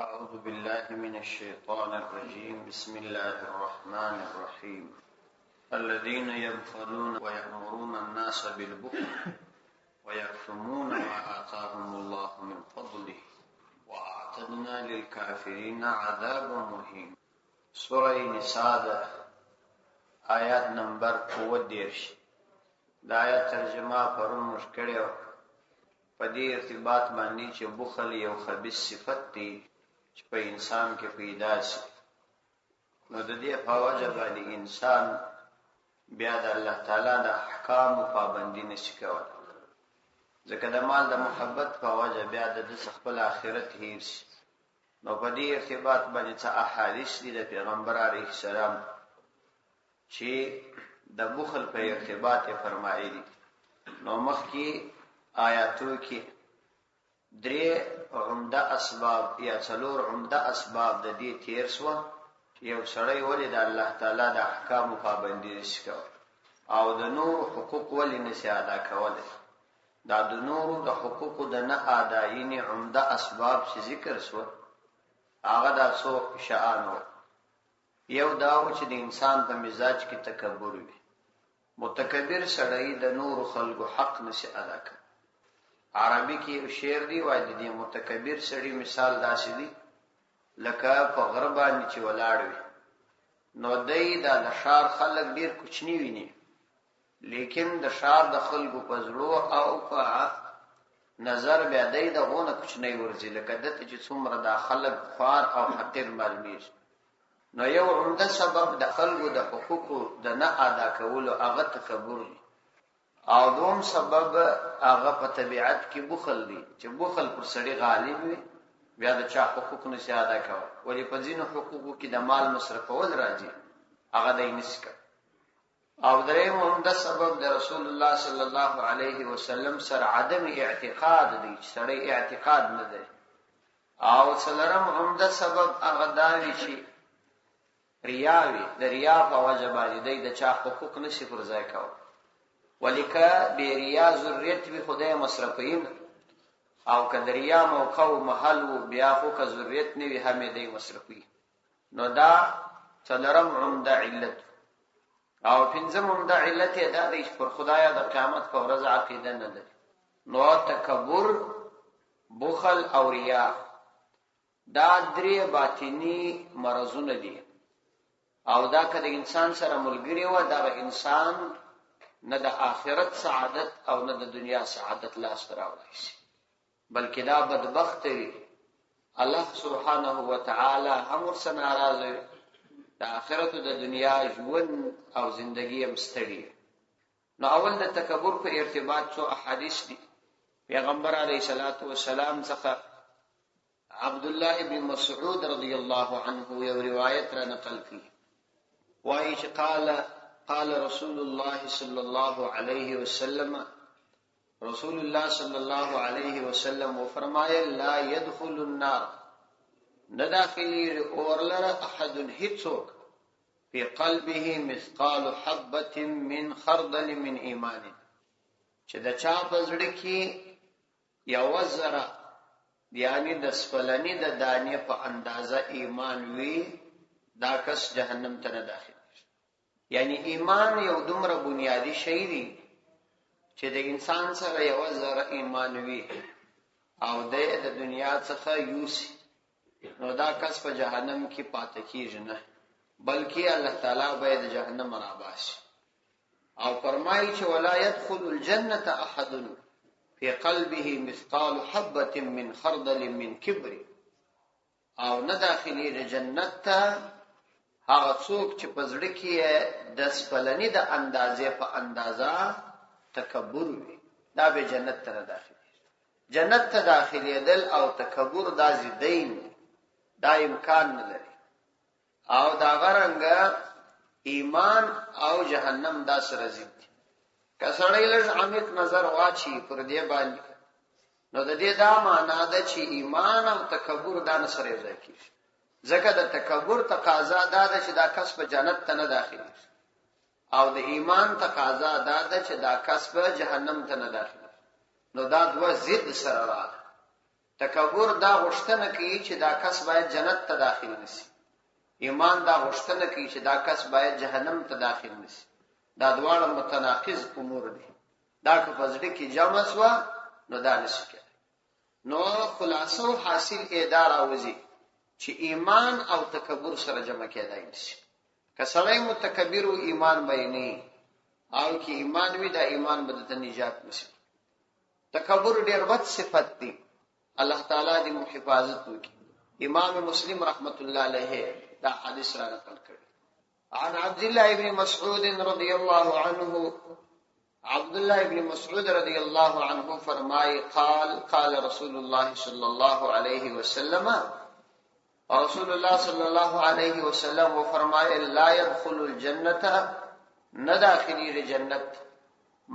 أعوذ بالله من الشيطان الرجيم. بسم الله الرحمن الرحيم. الذين يبخلون ويأمرون الناس بالبخل ويكتمون ما آتاهم الله من فضله وأعتدنا للكافرين عذابا مهينا. سورة نساء آیات نمبر 30. دا آیات ترجمه پرون مشکړه په دې ارتباط باندې چې بخل یو خبيث صفت دی چې په انسان کې پیدا شي. نو د دې په وجه باندې انسان بیا د الله تعالی د احکام پابندي نشي کولای، ځکه د مال د محبت په وجه بیا د خپل آخرت هیر شي. نو په دې ارتباط باندې څه احادیث دي د پیغمبر علیه السلام چې د بخل په ارتباط فرمایي. نو مخکې آیاتو کې درې عمده اسباب یا څلور عمده اسباب د دې تیر شو چې یو سړی ولې د الله تعالی د احکام پابندي نشي کولای او د نور حقوق ولې نشي ادا کولای. دا د نور د حقوق د نه اداينې عمده اسباب چې ذکر شو هغه د څو شأنو. یو دا چې د انسان په مزاج کې تکبر وي. متکبر سړی د نور خلقو حق نشي ادا کوي. عربي کې یو شعر دی وایي د متکبر سړی مثال داسې دی لکه په غره باندې چې ولاړ وي، نو دی د شار خلک ډیر کوچنی ویني، لیکن د شار د خلکو په زړه او په نظر بیا دی د غونه کوچنی ورځي لکه دته چې څومره د خلک خوار او حقیر معلومیږي. نو یو عمده سبب د خلکو د حقوقو د نه ادا کولو هغه تکبر دی، او دوم سبب هغه په طبيعت کې بخل دی چې بخل پر سړی غالب وي، بیا د چا حقوق نشي ادا کوي. ولی په ځینو حقوقو کې د مال مصرفول راځي هغه د نسک. او دریم عمده سبب د رسول الله صلی الله علیه وسلم سره عدم اعتقاد دی چې سړی اعتقاد نه لري. او څلورم عمده سبب هغه دا وی چې ریاوي د ریا په وجه باندې د چا حقوق نشي پر ځای کوي. ولیکه به ریا ضرورت وي خدای مصرفین او کدریا موقع او محل بیا خو که ضرورت نه وي هم دې مصرفي. نو دا څلورم عمده علت. او پنځم عمده علت دا دی چې پر خدای د قیامت په ورځ عقیده نه لري. نو تکبر، بخل او ریا دا درې باطینی مرزونه دي، او دا کله انسان سره ملګری و دا انسان نه د آخرت سعادت او نه د دنیا سعادت لاس راوړي شي، بلکې دا بدبخت وي. الله سبحانه و تعالی هم ورسره ناراضه وي. د آخرت او د دنیا ژوند او زندگی هم ستړي. نو اول د تکبر په ارتباط څو احادیث دي. پیغمبر علیه الصلاۃ والسلام څخه عبد الله ابن مسعود رضی الله عنه یو روایت را نقل کړي، وایي چې قال رسول الله صلی الله علیه وسلم، رسول الله صلی الله علیه وسلم فرمایل لا يدخل النار، نداخلی اورلر احد هیڅوک په قلبه مثقال حبه من خردل من ایمان، چې د چا په زړه کې یو ذره یعنی د سپلنی د دانې په اندازه ایمان وي، دا کس جهنم ته نه داخل. یعنی ایمان یو دومره بنیادی شی دی چې د انسان سره یو ذره ایمان وي او د دنیا څخه یوسي، نو دا کس په جهنم کې پاتې کیږي نه، بلکې الله تعالی به د جهنم راباسي. او فرمایي چې ولا يدخل الجنه احد في قلبه مثقال حبه من خردل من كبر، او نه داخلي د جنت ته هغه څوک چې په زړه کې د سپلنی د اندازې په اندازه تکبر وي، دا به جنت ته نه داخلي. جنت ته داخليدل او تکبر دا زیدین دا امکان نه لري. او دا غرنګ ایمان او جهنم دا سره ضد دي. که سړی لږ عمیق نظر واچي پر دې باندې، نو د دې دا معنا ده چې ایمان او تکبر دا نه سره ځای کیږي. ځکه د تکبر تقاضا دا ده چې دا کس په جنت ته نه داخلي، او د ایمان تقاضا دا ده چې دا کس په جهنم ته نه داخلي. نو دا دوه ضد سره راځي. تکبر دا غوښتنه کوي چې دا کس باید جنت ته داخل نشي. ایمان دا غوښتنه کوي چې دا کس باید جهنم ته داخل نشي. دا دواړه متناقض امور دي. دا که په زړه کې جمع سوه نو دا نشي کېدای. نو خلاصو حاصل دا راوځي چې ایمان او تکبر سره جمع کېدای نشي. که سړی متکبر و ایمان به یې نه او که ایمان وي دا ایمان به دته نجات نشي. تکبر ډېر بد صفت دی. الله تعالی دې مو حفاظت وکړي. امام مسلم رحمت الله علیه دا حدیث را نقل کړی. عن عبد الله بن مسعود رضی الله عنه، عبد الله بن مسعود رضی الله عنه فرمائے قال رسول الله صلی الله علیه وسلم، رسول الله صلی الله علیه وسلم و فرمائے لا يدخل الجنة، نداخلی جنت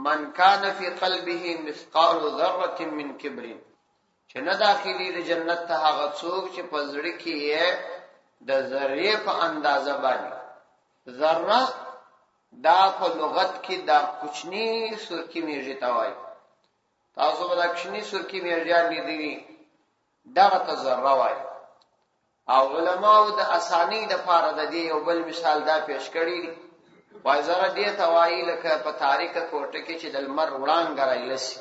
من کان فی قلبه مثقال ذره من کبر، چې نداخلی جنت ته هغه څوک چې په زړه کې یې د ذره په اندازه باندې، ذره دا په لغت کې دا کوچنی سرکی میږي ته وایي. تاسو به دا کوچنی سرکی میږي لیدلی، دغه ته ذره وایي. او علماء د اسانی د پاره د دې یو بل مثال دا پیش کړی، وای ذره دې ته وایي لکه په تاریکه کوټه کې چې د لمر وړانګه راایلسي،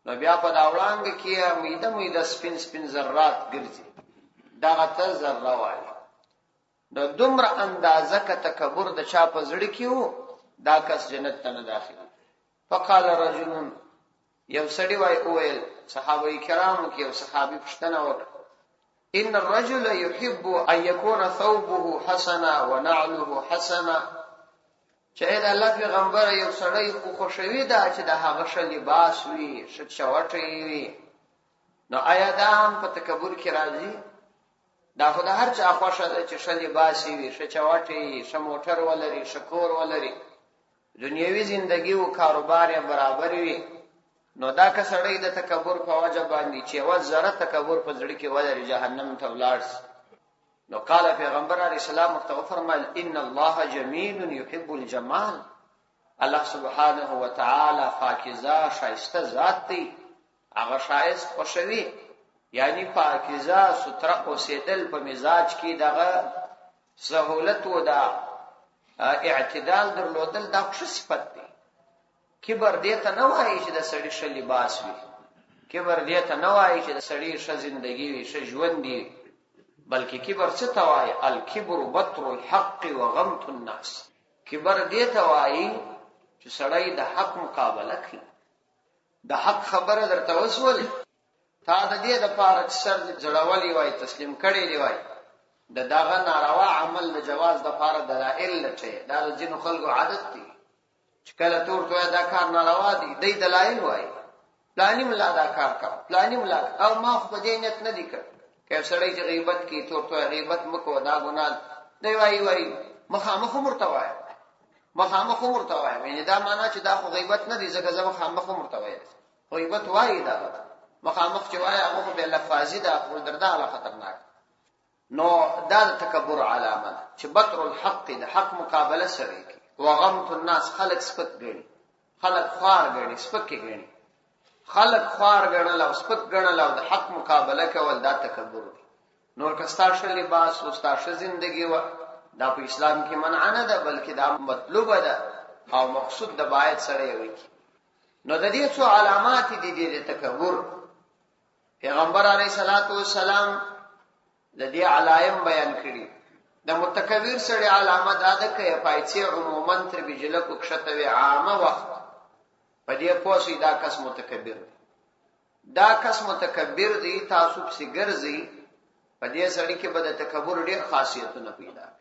نو بیا په دا وړانګه کې میده سپین سپین ذرات ګرځي، دغه ته ذره وایي. د دومره اندازه که تکبر د چا په زړه کې وو، دا کس جنت ته نه داخلي. فقال رجل، یو سړی وویل، صحابه کرامو کې یو صحابي پوښتنه وکړه، ان الرجل يحب ان يكون ثوبه حسنا ونعله حسنا، چې د الله پیغمبر یو سړی خو خوشوي دا چې د هغه ښه لباس وي، ښه چوټی وي، نو آیا دا هم په تکبر کې راځي؟ دا خو د هر چا خوښه ده چې ښه لباس وي، ښه چوټی وي، ښه موټر ولري، ښه کور ولري، دنیوي زندگی او کاروبار یې برابر وي. نو دا که سړی د تکبر په وجه باندې چې یوه ذره تکبر په زړه کې ولري جهنم ته ولاړ شي. نو قال پیغمبر علیه السلام ورته وفرمایل ان الله جمیل یحب الجمال، الله سبحانه وتعالی پاکیزه شایسته ذات دی، هغه شایست خوښوي. یعنی پاکیزه ستره اوسېدل په مزاج کې دغه سهولت و دا اعتدال درلودل دا ښه صفت دی. کبر دې ته نه وایي چې د سړي ښه لباس وي، کبر دې ته نه وایي چې د سړي ښه زندگی وي، ښه ژوند وي، بلکې کبر څه ته وایي؟ الکبر بطر الحق وغمط الناس. کبر دې ته وایي چې سړی د حق مقابله کوي، د حق خبره درته وسولې، تا د دې دپاره چې سر زړولی وای، تسلیم کړی دی وای، د دغه ناروا عمل د جواز دپاره دلایل لټوي. دا د ځینو خلکو عادت دی چې کله ته ورته وایې دا کار ناروا دی، دی دلایل وایي، پلاني ملا دا کار کوه، پلاني ملا، او ما خو په دې نیت نه دی کړی. که یو سړی چې غیبت کوي، ته ورته وایې غیبت مه کوه، دا ګناه، دی وایي مخامخ هم ورته وایم، مخامخ هم ورته وایم، یعنې دا معنا چې دا خو غیبت نه دی، ځکه زه مخامخ هم ورته وایم. غیبت وایي دغه مخامخ چې وایي هغه خو بې لفاظي ده، خو در دغه خطرناک. نو دا د تکبر علامه ده چې بطر الحق د حق مقابله سره کوي. وغمط الناس، خلق سپک ګڼي، خلق خوار ګڼي، سپک ګڼي، خلق خوار ګڼل او سپک ګڼل او د حق مقابله کول، دا تکبر دی. نور که ستا ښه لباس او ستا ښه زندګي وه، دا په اسلام کې منع نه ده، بلکې دا مطلوبه ده او مقصود ده، باید سړی وکړي. نو د دې څو علامات دي د تکبر. پیغمبر علیه الصلاۃ والسلام د دې علایم بیان کړي. د متکبر سړي علامه دا ده که پایڅې عموما تر بجلکو کښته وي، عامه وخت په دې پوه شئ دا کس متکبر دی. دا کس متکبر دی، تاسو پسې ګرځئ، په دې سړي کې به د تکبر ډېر خاصیتونه پیدا کړي.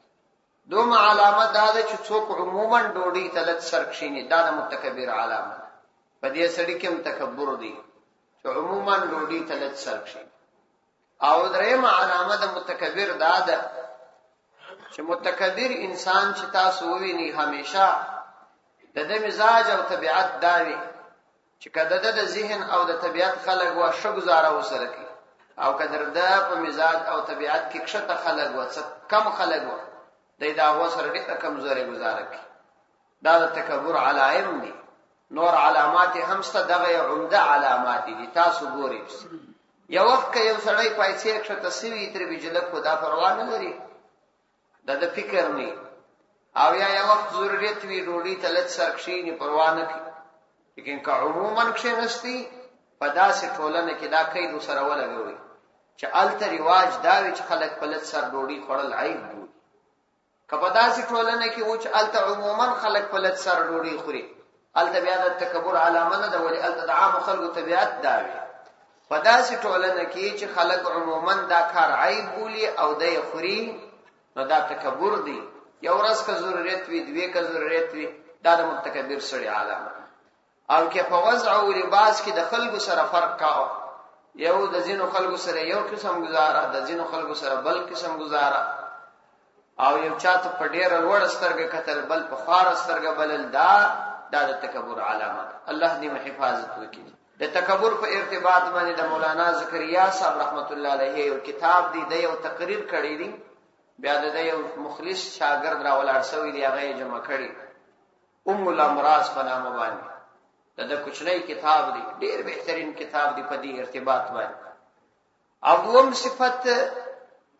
دومره علامه دا ده چې څوک عموما ډوډۍ ته لږ سر کښېني، دا د متکبر علامه ده. په دې سړي کې هم تکبر دی چې عموما ډوډۍ ته لږ سر کښېني. او درېیمه علامه د متکبر دا ده چې متکبر انسان چې تاسو وویني، همیشه د ده مزاج او طبیعت دا وي چې که د ده د ذهن او د طبیعت خلک وه، ښه ګزاره ورسره کوي، او که در ده په مزاج او طبیعت کې کښته خلک وه، څه کم خلک وه، دی د هغو سره ډېره کمزورې ګزاره کوي. دا د تکبر علایم دي. نور علامات هم شته، دغه یې عمده علامات دي، تاسو ګورئ. یو وخت یو سړی پیسې کښته سوي تر بجلک خو دا پروا نه لري د فکر نه او یا یو وخت ضرورت وي ډوډۍ ته لږ سر کښېني پروا نه کوي لیکن که عموما کښېنستی په داسې ټولنه کې دا قید ورسره ولګوي چې هلته رواج دا وي چې خلک په لږ سر ډوډۍ خوړل عیب بولي که په داسې ټولنه کې و چې هلته عموما خلک په لږ سر ډوډۍ خوري هلته بیا د تکبر علامه نه ده ولې هلته د عامو خلکو طبیعت دا وي په داسې ټولنه کې چې خلک عموما دا کار عیب بولي او دی خوري نو دا تکبر دی یو ورځ که ضرورت وي دوی که ضرورت وي دا د متکبر سړي علامه او که په وضع او لباس کې د خلکو سره فرق کاوه یو د ځینو خلکو سره یو قسم گزاره د ځینو خلکو سره بل قسم گزاره او یو چاته په ډیره لوړ سترګه کتل بل په خوار سترګه بلل دا د تکبر علامه ده الله دې حفاظت وکړي د تکبر په ارتباط باندې د مولانا زکریا صاحب رحمت الله علیه یو کتاب دی د یو تقریر کړی دی بیا د یو مخلص شاګرد راولار سوی دی هغه جمع کړی الامراض په نامه باندې د کوچنی کتاب دی ډیر بهترین کتاب دی په دې ارتباط باندې او دوم صفت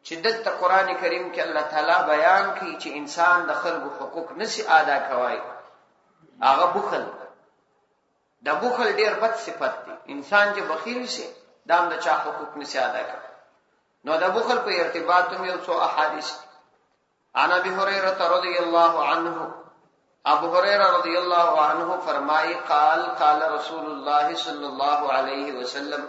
چې د قرآن کریم کې الله تعالی بیان کوي چې انسان د خلکو حقوق نسی ادا کوي هغه بخل د بخل ډیر بد صفت دی انسان چې بخیل شي دام د چا حقوق نسی ادا کوي نو د بخل په ارتباط هم یو څو احادیث عن ابي هريره رضي الله عنه ابو هريره رضي الله عنه فرمایي قال قال رسول الله صلى الله عليه وسلم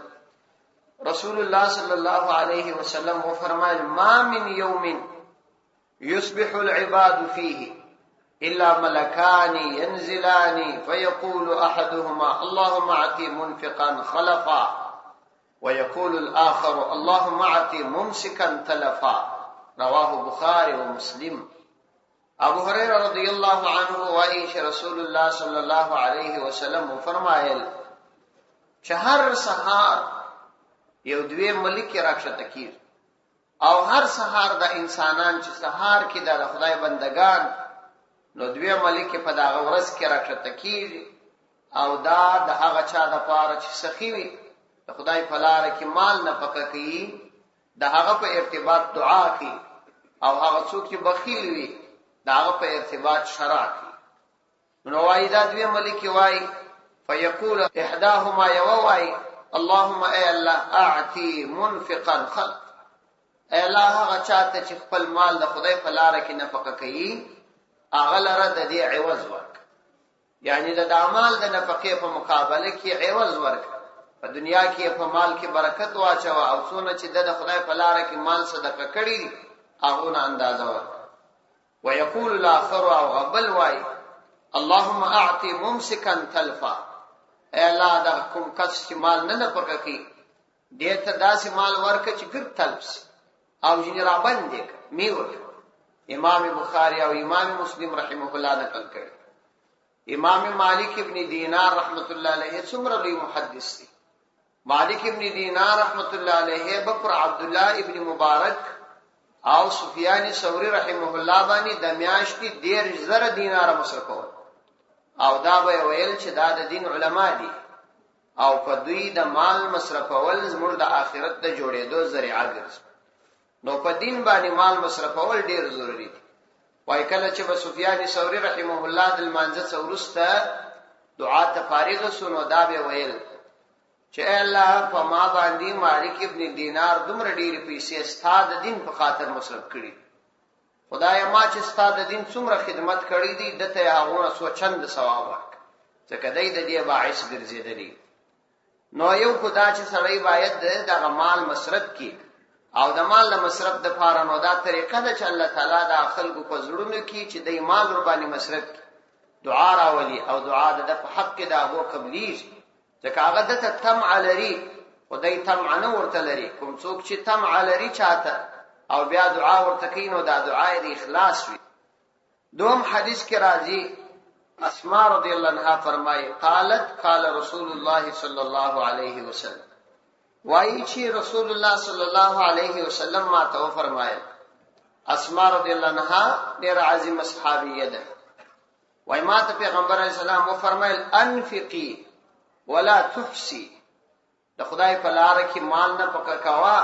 رسول الله صلى الله عليه وسلم وفرمائے ما من يوم يصبح العباد فيه إلا ملكان ينزلان فيقول أحدهما اللهم أعطي منفقا خلفا ويقول الآخر اللهم أعطي ممسكا تلفا رواه بخاري ومسلم ابو هريره رضي الله عنه وعائشة رسول الله صلى الله عليه وسلم وفرمائے چهر سحار یو دوی ملک راکشته کیږي او هر سحار د انسانان چې سحار کې د خدای بندگان نو دوی ملک په دغه ورځ کې راکشته کیږي او دا د هغه چا د پاره چې سخی وي د خدای په لار کې مال نه پکې کوي د هغه په ارتباط دعا کوي او هغه څوک چې بخیل وي د هغه په ارتباط شرع کوي نو وايي دا دوی ملک وای فیقول احداهما یوای اللهم اے الله اعطي منفقا خلق اے الله هغه چاته چې خپل مال د خدای په لار کې نفقه کوي هغه لره د دې عوض ورک یعنی د اعمال د نفقې په مقابله کې عوض ورک په دنیا کې په مال کې برکت واچو او څونه چې د خدای په لار کې مال صدقه کړي هغه نه اندازه ورک ويقول الاخر او غبل وای اللهم اعطي ممسكا تلفا اے الله دا کوم کس چې مال نه پکې کی دته داسې مال ورکه چې ګر تلبس او جن را باندې میور امام بخاری او امام مسلم رحمه الله نقل کړي امام مالک ابن دینار رحمت الله علیه څومره لوی محدث دی مالک ابن دینار رحمت الله علیه بکر عبد الله ابن مبارک او سفیان ثوری رحمه الله باندې د میاشتې 10000 دینار مصرفول او دا به ویل چې دا د دین علما دي او په دوی د مال مصرفول زموږ د آخرت د جوړېدو ذریعہ ګرځي نو په دین باندې مال مصرفول ډیر ضروری دي وای کله چې به سفیان ثوری رحمه الله د منځه څورسته دعا ته فارغ سونو دا به ویل چې الله په ما باندې مالک ابن دینار دومره ډیر پیسې ستاد دین په خاطر مصرف کړي خدای ما چې ستاد دین څومره خدمت کړې دي دته هغه سوچند ثواب ورک ځکه دای د دې باعث ګرځېدلی نو یو خدا چې سړی باید دغه مال مصرف کړي او د مال د مصرف د پاره نو دا طریقه ده چې الله تعالی د خلکو په زړونو کې چې د مال ور باندې مصرف کړي دعا راولي او دعا د په حق کې د هغه قبليږي ځکه هغه د تمع لري خدای تمع نه ورته لري کوم څوک چې تمع لري چاته او بیا دعا ورته کینو دا دعا د اخلاص وي دوم حدیث کې راځي اسماء رضی الله عنها فرمایي قالت قال رسول الله صلی الله علیه وسلم وایي چې رسول الله صلی الله علیه وسلم ما ته فرمایي اسماء رضی الله عنها ډېر عظیم صحابیه ده وای ما ته پیغمبر علیه السلام و فرمایل انفقي ولا تحسي د خدای په لار کې مال نه پکاوه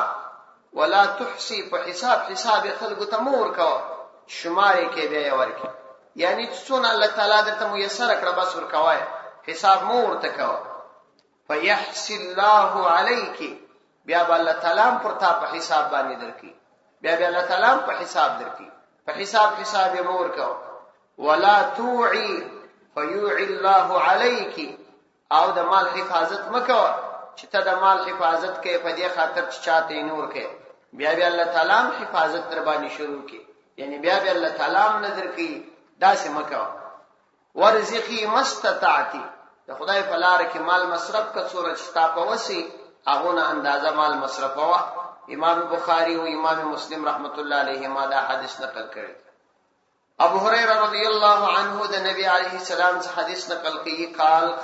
ولا تحصي په حساب خلکو ته مور کا شمارې کې بیا ورکی یعنی څونه الله تعالی درته میسر کړه بس ورکوای حساب مور ته کا فيحصي الله عليك بیا الله تعالی پر تا په حساب باندې درکې بیا الله تعالی په حساب درکې په حساب مور کا ولا توعي فيوعي الله عليك او د مال حفاظت مکو چې ته د مال حفاظت کې په دې خاطر چې چاته نور کې بیا الله تعالی حفاظت در باندې شروع کې یعنی بیا الله تعالی نظر کې داسې مکو ورزقي مستطاعتي د خدای په لار کې مال مصرف کا صورت شتا په وسی هغه نه اندازه مال مصرف وا امام بخاری او امام مسلم رحمت الله علیهما دا حدیث نقل کړي ابو هريره رضی الله عنه د نبی علیه السلام څخه حدیث نقل کړي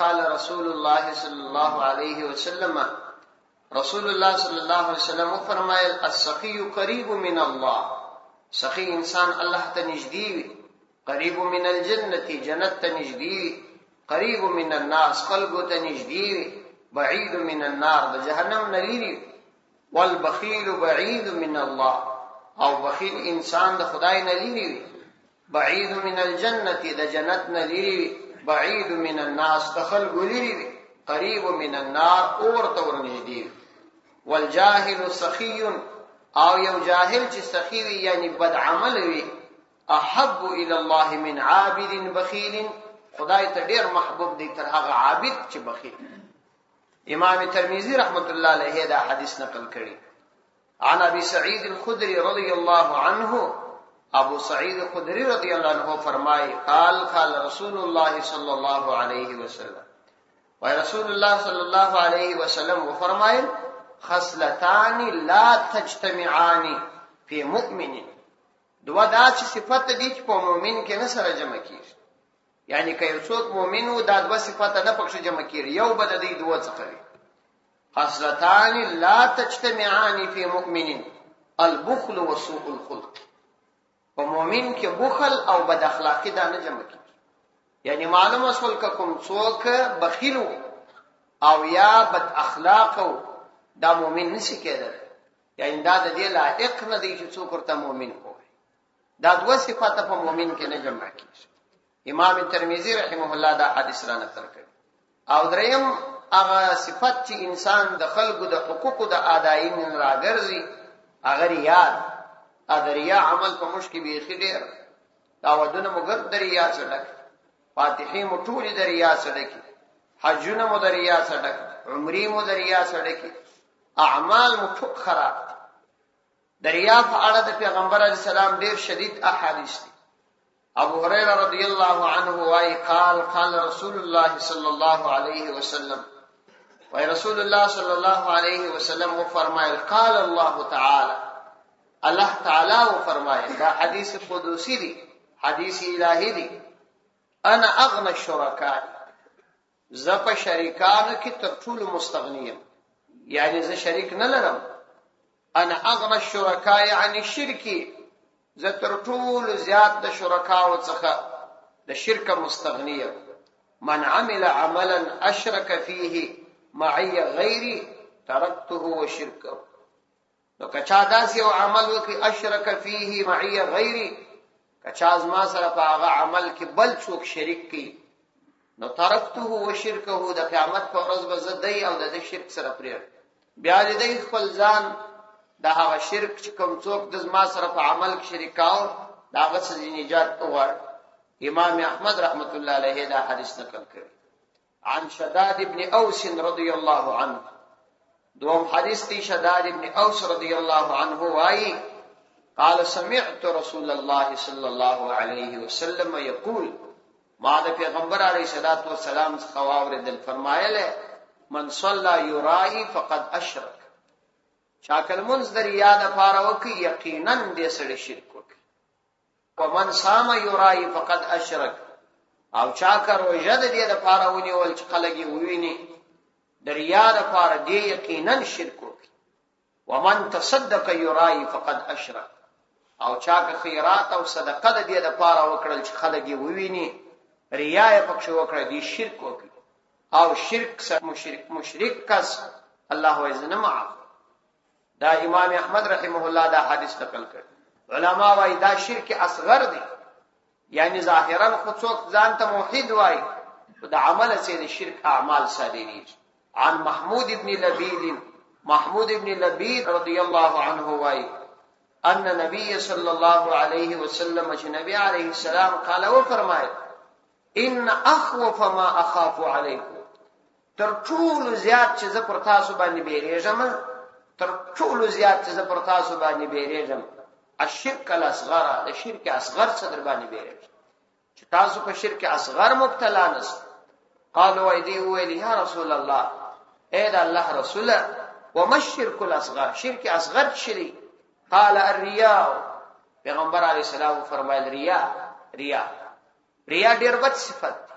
قال رسول الله صلی الله علیه وسلم رسول الله صلی الله علیه وسلم فرمایل السخی قریب من الله سخی انسان الله ته نږدې وي قریب من الجنه جنت ته نږدې وي قریب من الناس خلقو ته نږدې وي بعید من النار د جهنم نه لري والبخیل بعید من الله او بخیل انسان د خدای نه لري بعید من الجنه د جنت نه لري بعید من الناس د خلقو لري قریب من النار اور ته ورنږدې والجاهل سخی او یو جاهل چې سخی وي یعنی بد عمل وي احب الى الله من عابد بخیل خدای ته ډیر محبوب دی تر هغه عابد چې بخیل امام ترمذی رحمت الله علیه دا حدیث نقل کړي عن ابي سعيد الخدري رضي الله عنه ابو سعید الخدری رضی الله عنه فرمائے قال رسول الله صلی الله علیه وسلم و رسول الله صلی الله علیه وسلم فرمائے خصلتان لا تجتمعان فی مؤمن دوا دا چې صفات دي چې په مؤمن کې نه سره جمع کیږي یعنی که یو څوک مؤمن و دا دوه صفات نه پکښ جمع کیږي یو بد دی دوه څخه خصلتان لا تجتمعان فی مؤمن البخل وسوء الخلق په مؤمن کې بخل او بد اخلاقی دا نه جمع کیږي یعنی معلومه اصل کوم څوک بخیل او یا بد اخلاق دا مؤمن نشي کېدل یعنی دا د دې لایق نه دی چې څوک ورته مؤمن وي دا دوه صفات په مؤمن کې نه جمع کیږي امام ترمذی رحمه الله دا حدیث را نقل کړي او دریم هغه صفات چې انسان د خلقو د حقوقو د اداین راګرځي هغه ریاض ادریا عمل په مشکې به خډیر دا ودونه مگر دریا سره فاتحه مټولې دریا سره کې حجونه مو دریا سره عمرې مو دریا سره کې اعمال مو خراب دریا په اړه د پیغمبر علی السلام ډیر شدید احادیث دي ابو هريره رضی الله عنه وايي قال رسول الله صلی الله علیه وسلم وايي رسول الله صلی الله علیه وسلم فرمایل قال الله تعالی الله تعالی فرمایي دا حدیث قدسی دی حدیث الہی دی انا اغنى الشرکاء زپ شریکانو کې تر ټولو مستغنیم یعنی زه شریک نه لرم انا اغنى الشرکاء عن الشرك زه تر ټولو زیات د شرکاو څخه د شرک مستغنیم من عمل عملا اشرك فيه معي غيري تركته وشركه نو کچا داس یو عمل وکي اشرک فيه معي غيري کچا ما سره په هغه عمل کې بل څوک شریک کی نو ترکته و شرکه د قیامت په ورځ به زدای او د شرک سره پرې بیا دې خپل ځان د هغه شرک چې کوم څوک د ما سره په عمل کې شریکاو داغه څخه نجات وغواړي امام احمد رحمت الله علیه دا حدیث نقل کړي عن شداد ابن اوس رضی الله عنه دوم حدیث دی شداد ابن اوس رضی الله عنه وايي قال سمعت رسول الله صلى الله عليه وسلم يقول ما د پیغمبر علیه الصلاۃ والسلام څخه واوریدل فرمایله من صلى يرائي فقد اشرك شاکل منز در یاد پاره وکي یقینا دې سره شرک وکي ومن صام يرائي فقد اشرك او چا کرو جد دې د پاره ونیول چې خلګي وویني در یاد پاره دې یقینا شرک وکي ومن تصدق يرائي فقد اشرك او چا که خیرات او صدقه دې د پاره وکړل چې خلګي وویني ریا یې پکښ وکړه دې شرک وکي او شرک سره مشرک کس الله وایزنه معاف. دا امام احمد رحمه الله دا حدیث نقل کړ. علما وايي دا شرک اصغر دی، یعنی ظاهرا خو څوک ځان ته موحد وايي، دا عمل سي د شرک اعمال صادري. عن محمود ابن لبيد رضي الله عنه وايي ان نبي صلى الله عليه وسلم نبي عليه السلام قال وفرمایل ان اخوف ما اخاف عليكم، تر ټولو زیات چې زه پر تاسو باندې بیریږم، الشرك الاصغر، د شرک اصغر صدر باندې بیریږم چې تاسو په شرک اصغر مبتلا نست. قالوا ايدي ويلي يا رسول الله، اے دا الله رسوله، وما الشرك الاصغر، شرک اصغر شری؟ قال الرياء، پیغمبر علیہ السلام فرمایل ریا ډیر بد صفت،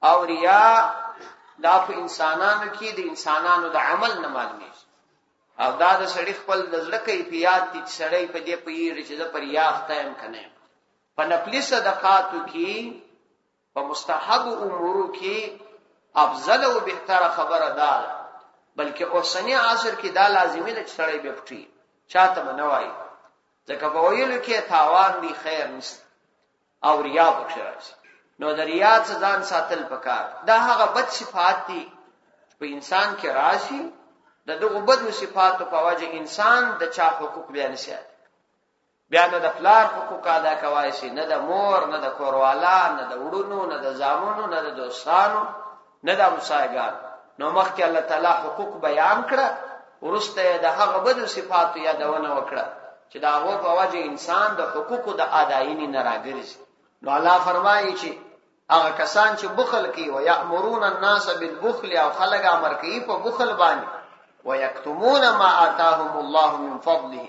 او ریا دا په انسانانو کې د انسانانو د عمل نه معلومیږي، او دا د سړي خپل د زړه کیفیت دي چې سړی په دې پیږي چې زه پر ریا اخته کنه. په نفلي صدقاتو کې، په مستحب امورو کې افضل او بهتره خبره ده، بلکې اوسنی عصر کې دا لازمي ده چې سړی به پټي چاته منوي، ځکه په ویلو کې تاوان دی، خیر نشته، او ریا پکې راځي. نو د ریا څخه ځان ساتل پکار. دا هغه بد صفات دي په انسان کې راشي، دغه بد صفاتو په وجه انسان د چا حقوق بیان شي، بیا نه د پلار حقوق ادا کوي شي، نه د مور، نه د کوروالا، نه د وړونو، نه د زامنو، نه د دوستانو، نه د همسایګانو. نو مخکې الله تعالی حقوق بیان کړه، ورسته د هغه بد صفاتو یادونه وکړه چې دا هغه په وجه انسان د حقوقو د اداینې نه راګرځي. نو الله فرمایي چې هغه کسان چې بخل کوي او یامرون الناس بالبخل، او خلک امر کوي په بخل باندې، ويكتمون ما آتاهم الله من فضله،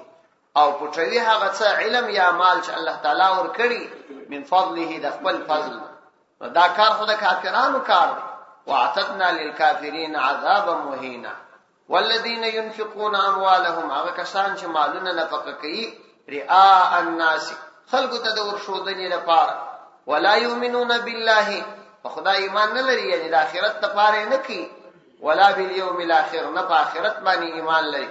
او پټوي هغه څه علم یا مال چې الله تعالی ورکړي من فضله د خپل فضل. دا کار خو د کافرانو کار دی. واعتدنا للكافرين عذابا مهینا والذین ينفقون اموالهم، هغه کسان چې مالونه نفقه کوي رئاء الناس، خلقو ته د ورښودنې لپاره، ولا يؤمنون بالله، په خدای ایمان نه لري، یعنی د آخرت لپاره نه کوي، ولا بالیوم الاخر، نه په آخرت باندې ایمان لري.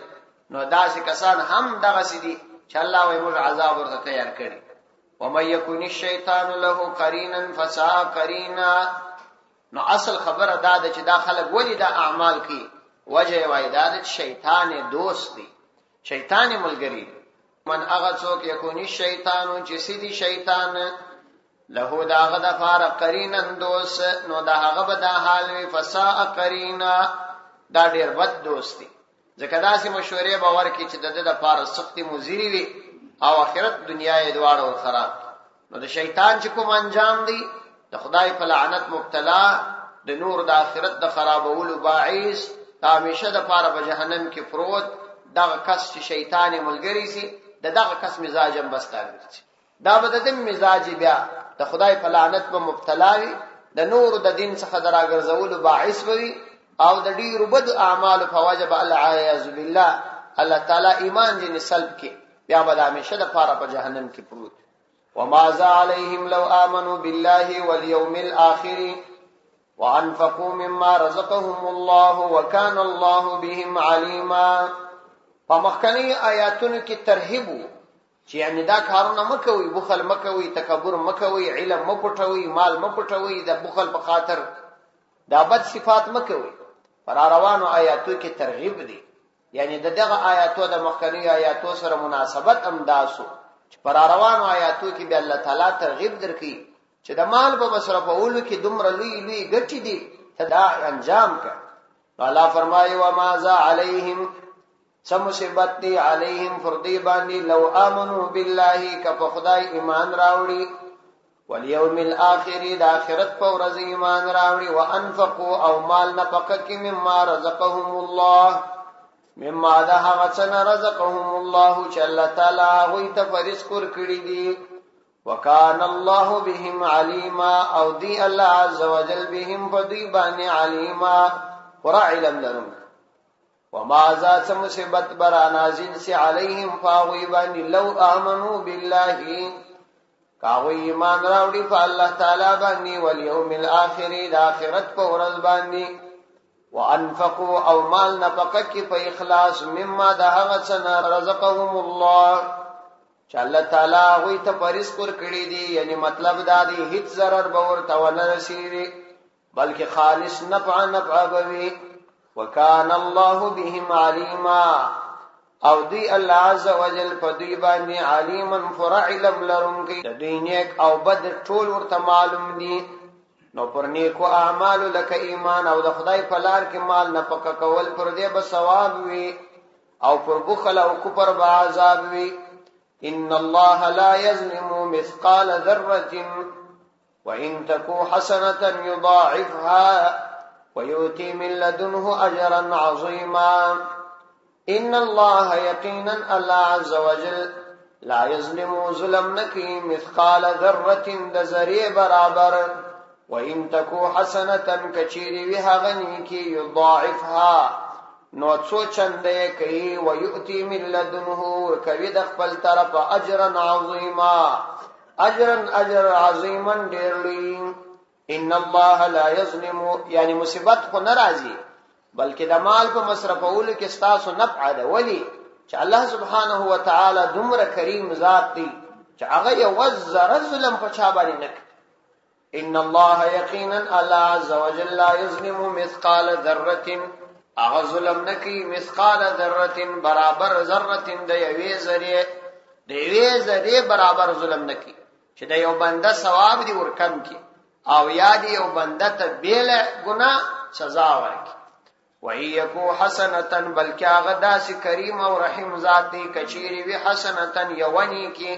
نو داسې کسان هم دغه سدي چې الله وایي موږ عذاب ورته تیار کړی. ومن يكن الشیطان له قرینا فساء قرینا. نو اصل خبره دا ده چې دا خلک ولې دا اعمال کوي، وجه وایي دا ده چې شیطان دوست دی، شیطان ملګری. من هغه څوک یکون الشیطان چې سدي شیطان له دا هغه د فار قرینا دوست، نو دا هغه به دا حال وي فساء قرینا، دا ډیر بد دوست دی. ځکه داسې مشورې به ورکړي چې د دې لپاره سختي مضرې وي او آخرت دنیا یې دواړه خراب. نو د شیطان چې کوم انجام دی د خدای په لعنت مبتلا، د نور د آخرت د خرابولو باعث، د همیشه د پاره په جهنم کې پروت، دغه کس چې شیطان ملګری سي دغه کس مزاج هم بستاږي، دا به د مزاج بیا د خدای په لعنت په مبتلا وي، د نور د دین څخه دراګرځولو باعث وي، او د ډیرو بد اعمال په وجه به الله اعوذ بالله الله تعالی ایمان دې سلب کې، بیا به د همیشه د پاره په جهنم کې پروت. وماذا عليهم لو آمنوا بالله واليوم الآخر وانفقوا مما رزقهم الله وكان الله بهم عليما. فمخکنی آیاتونو کې ترهیب چې یعنی دا کارونه مکوي، بخل مکوي، تکبر مکوي، علم مپټوي، مال مپټوي، د بخل په خاطر دا بد صفات مکوي. پر روانو آیاتو کې ترغیب دي، یعنی دغه آیاتو د مخکنی آیاتو سره مناسبت امداسو چې پر روانو آیاتو کې به الله تعالی ترغیب درکړي چې د مال په مصرفولو کې دومره لوی ګټې دي ته دا انجام کړه. الله فرمایي وماذا عليهم، سمصیبت دی علیهم فردی باندې لو آمنوا بالله، کف خدای ایمان راوړي، والیوم الاخر د آخرت په ورځ ایمان راوړي، وانفقوا او مال نفقه کې مما رزقهم الله، مما ده هغه څه رزقهم الله چې الله تعالی هغه ته رزق ورکړي دي، وکان الله بهم علیما، او دی الله عز وجل بهم فدی باندې علیما ور علم لرم. وما ذات مصیبت برا نازل سی علیہم فاغوی بانی لو آمنوا باللہ، کاغوی ایمان راوڑی فا اللہ تعالی بانی والیوم الاخری دا آخرت پا ورز بانی، وانفقوا او مال نفقه کی په اخلاص مما دهغه څنګه رزقهم الله چې الله تعالی غوي ته پرېس کور کړی دي، یعنی مطلب دا دی هیڅ ضرر به ورته ونه رسیږي بلکې خالص نفع بوي. وکان الله بهم علیما، او دی الله عز وجل په دوی باندې علیما فرعلم لرونکی، د دوی نیک او بد ټول ورته معلوم دي. نو پر نیکو اعمال لکه ایمان او د خدای په لار کې مال نفقه کول پر دې به ثواب وي، او پر بخل او کفر به عذاب وي. ان الله لا يظلم مثقال ذره وان تكو حسنه يضاعفها ويؤتي من لدنه اجرا عظيما. ان الله يقينا الله عز وجل لا يظلم ظلم نکی مثقال ذره د ذره برابر، وان تکو حسنه کچيري وها غني کی يضاعفها نو څو چنده کوي، ويؤتي من لدنه کوي د خپل طرف اجرا عظيما، اجر عظيما ډېر لوی. ان الله لا يظلم، یعنی مصیبت خو ناراضي بلکې د مال په مصرفولو کې ستاسو نفع ده. ولی چې الله سبحانه و تعالی دومره کریم ذات دی چې هغه یو ذره ظلم په چا باندې نه کوي. ان الله یقینا الله عز وجل لا يظلم مثقال ذره، هغه ظلم نه کوي مثقال ذره برابر ذره د یوې ذره برابر ظلم نه کوي چې د یو بنده ثواب دی ورکم کی او یاد یو بنده ته بیل ګناه سزا ورکړي. وَيَكُو حَسَنَةً بلکې هغه داسې کریم او رحیم ذات دی کچيري وی حسنة یونی کی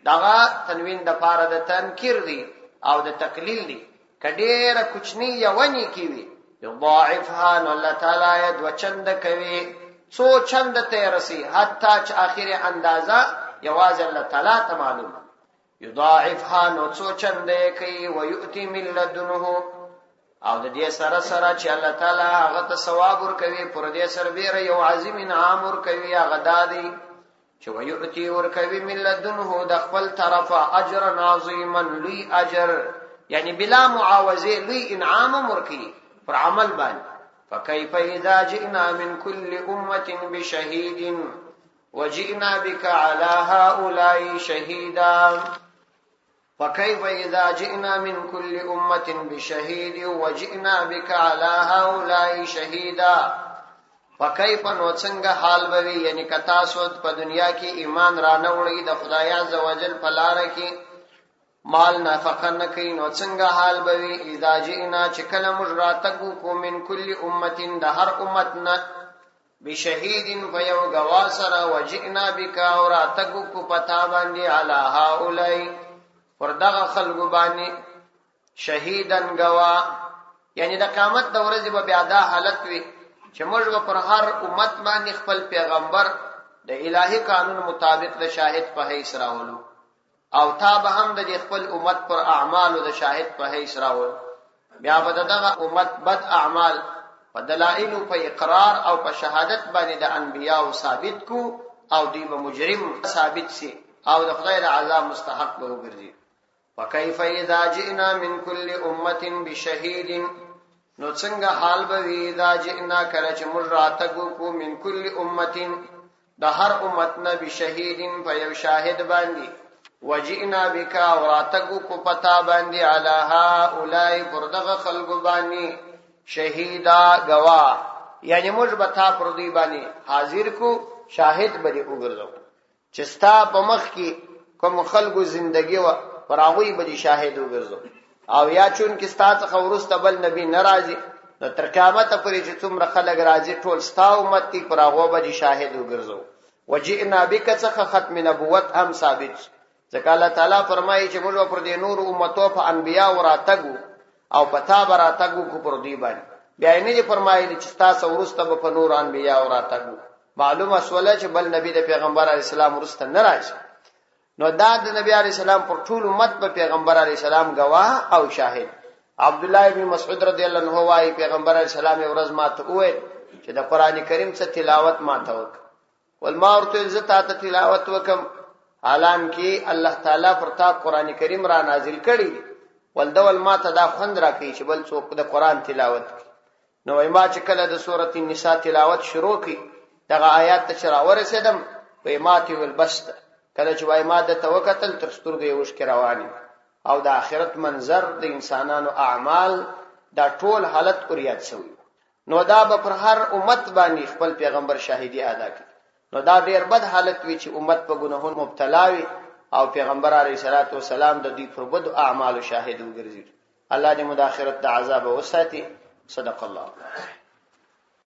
دغه تنوین د پاره د تنکیر دی او د تقلیل دی، کډیره کوچنی یونی کی وی یضاعفها نو الله تعالی د وچند کوي څو چند ته رسی حتی چې اخیری اندازه یوازې الله تعالی ته معلوم. یضاعفها نو څو چند کوي ويؤتي من لدنه، او د دې سره چې الله تعالی هغه ته ثواب ورکوي پر دې سره بیره یو عظیم انعام ورکوي. هغه دادی چې ويؤتي ورکوي من لدنه د خپل طرفه اجر عظیما لوی اجر، یعنی بلا معاوضه لوی انعام ورکوي پر عمل باندې. فكيف اذا جئنا من كل امه بشهيد وجئنا بك على هؤلاء شهيدا. فكيف إذا جئنا من كل أمة بشهيد وجئنا بك على هؤلاء شهيدا. فكيف نوڅنګ حال بوي، یعنی کتا سود په دنیا کې ایمان را نه وړي د خدای عز وجل په لار کې مال نفقه نه کوي، نوڅنګ حال بوي اذا جئنا چې کله موږ راتګو کو من كل أمة د هر امتنا بشهيد فيو غواسر وجئنا بك اور راتګو کو پتا باندې على هؤلاء پر دغه خلقو باندې شهیدن گوا، یعنی د قیامت د ورځې به بیا دا حالت وي چې موږ پر هر امت باندې خپل پیغمبر د الهي قانون مطابق د شاهد په حیث راولو، او تا به هم د خپل امت پر اعمالو د شاهد په حیث راولو. بیا به دغه امت بد اعمال په دلایل په اقرار او په شهادت باندې د انبیاء ثابت کو، او دی به مجرم ثابت سي او د خدای د عذاب مستحق به وګرځي. وكيف اذا جئنا من كل امه بشهيد نو څنګه حال به اذا جئنا کله چې موږ راتګو کو من كل امه د هر امت نه بشهيد په یو شاهد باندې، وجئنا بك وراتګو کو پتا باندې على هؤلاء پر دغه خلق باندې شهیدا گوا، یعنی موږ به تا پر دی باندې حاضر کو شاهد به وګرځو چې ستا په مخ کې کوم خلقو زندگی و پر هغه به شاهد وګرځو. او یا چون کې ستاسو خورسته بل نبی ناراضي نو تر قیامت پورې چې څومره خلک راځي ټول ستا امت تی پر هغه به شاهد وګرځو. وجئنا بك څخه ختم نبوت هم ثابت، ځکه الله تعالی فرمایي چې موږ پر دې نور امتو په انبیا وراتګو او پتا براتګو کو پر دی باندې، بیا یې نه فرمایي چې تاسو ورسته په نور انبیا وراتګو. معلومه سواله چې بل نبی د پیغمبر علی السلام ورسته ناراضي، نو دا د نبی علی السلام پر ټول امت په پیغمبر علی السلام گواه او شاهد. عبد الله ابن مسعود رضی الله عنه وايي پیغمبر علی السلام ورځ ماته وې چې د قران کریم څخه تلاوت ماته وک، ول ما ورته عزت ته تلاوت وکم، حالان کې الله تعالی پر تا قران کریم را نازل کړي، ول دول ماته دا خوند را کوي چې بل څوک د قران تلاوت کوي. نو ما چې کله د سورۃ النساء تلاوت شروع کی دغه آیات ته را ورسېدم په ماته ول بست کله چې وای ما د توکتل تر سترګې وښ کې رواني او د آخرت منظر د انسانانو اعمال دا ټول حالت اوریات شوی نو دا به پر هر امت باندې خپل پیغمبر شاهدی ادا کړي نو دا ډیر بد حالت وی چې امت په ګناهونو مبتلا وي او پیغمبر علیه الصلاۃ والسلام د دې پر بد اعمال شاهد وګرځي الله دې مداخرت د عذاب وساتي صدق الله